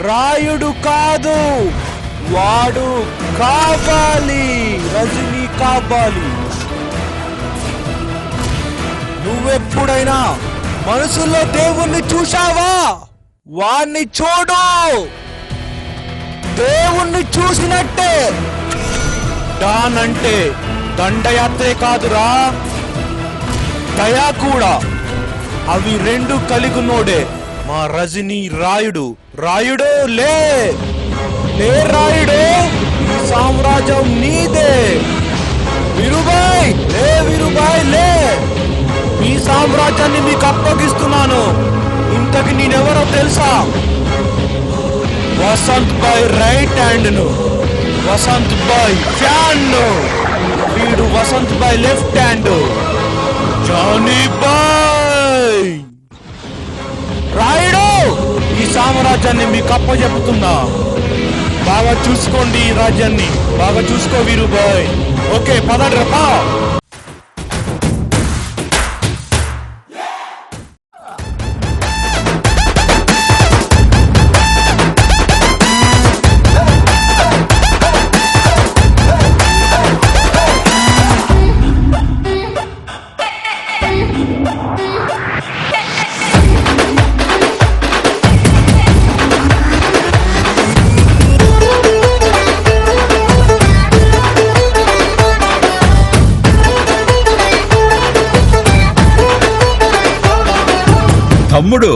రాయుడు కాదు, వాడు కావాలి. రజనీ కావాలి. నువ్వెప్పుడైనా మనసులో దేవుణ్ణి చూశావా? వాణ్ణి చూడు, దేవుణ్ణి చూసినట్టే. డాన్ అంటే దండయాత్రే కాదురా, దయా కూడా. అవి రెండు కలిగునోడే మా రజనీ రాయుడు. రాయుడు లే లే, రాయుడు, ఈ సామ్రాజ్యం నీదే. వీరుబాయ్ లే, వీరుబాయ్ లే, ఈ సామ్రాజ్యాన్ని మీకు అప్పగిస్తున్నాను. ఇంతకి నేనెవరో తెలుసా? వసంత్ బాయ్ రైట్ హ్యాండ్ ను, వసంత్ బాయ్ ఫ్యాన్ ను. వీడు వసంత్ బాయ్ లెఫ్ట్ హ్యాండ్, జానీ బాయ్. రాయుడు, ఈ సామ్రాజ్యాన్ని మీకు అప్పచెప్తున్నా. బాగా చూసుకోండి, ఈ రాజ్యాన్ని బాగా చూసుకో వీరుబాయ్. ఓకే, పదండి రా. తమ్ముడు,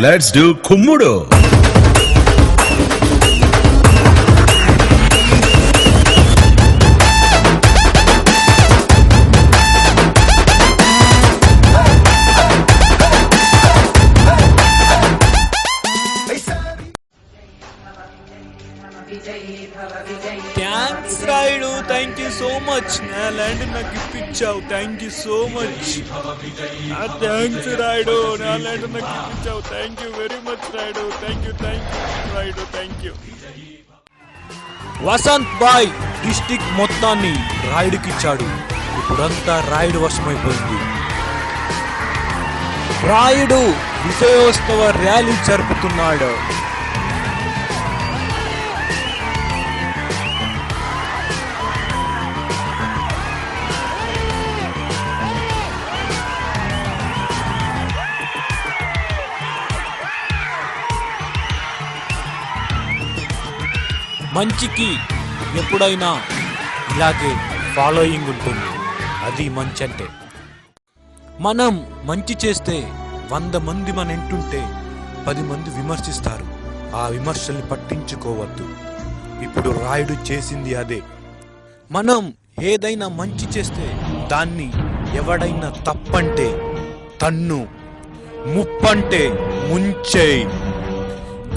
లెట్స్ డూ కుమ్ముడు. Thanks Rayudu, thank you so much. నా ల్యాండ్ నాకు ఇప్పించావు, thank you so much. Thanks Rayudu, నా ల్యాండ్ నాకు ఇప్పించావు, thank you very much Rayudu. Thank you Rayudu, thank you. Vasanth బాయ్ డిస్టిక్ మొత్తాన్ని రాయుడికి ఇచ్చాడు. ఇప్పుడంతా రాయుడు వశమైపోయింది. రాయుడు విజయోత్సవ ర్యాలీ జరుపుతున్నాడు. మంచికి ఎప్పుడైనా ఇలాగే ఫాలోయింగ్ ఉంటుంది. అది మంచి అంటే. మనం మంచి చేస్తే 100 మంది మన ఇంటుంటే 10 మంది విమర్శిస్తారు. ఆ విమర్శల్ని పట్టించుకోవద్దు. ఇప్పుడు రాయుడు చేసింది అదే. మనం ఏదైనా మంచి చేస్తే దాన్ని ఎవడైనా తప్పంటే తన్ను, ముప్పంటే ముంచేయి,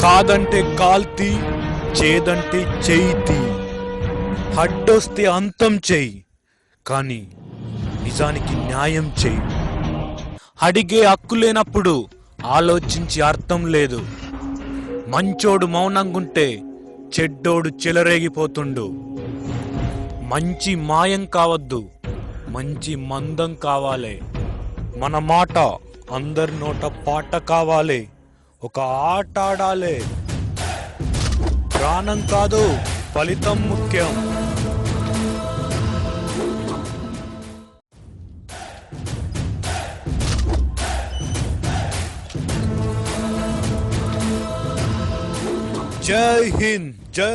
కాదంటే కాల్తీ, చేదంటే చేయితి, అడ్డొస్తే అంతం చేయి, కానీ నిజానికి న్యాయం చేయి. అడిగే హక్కు లేనప్పుడు ఆలోచించి అర్థం లేదు. మంచోడు మౌనంగుంటే చెడ్డోడు చెలరేగిపోతుండు. మంచి మాయం కావద్దు, మంచి మందం కావాలి. మన మాట అందరి నోట పాట కావాలి. ఒక ఆట ఆడాలి. ప్రాణం కాదు, ఫలితం ముఖ్యం. జై హింద్. జై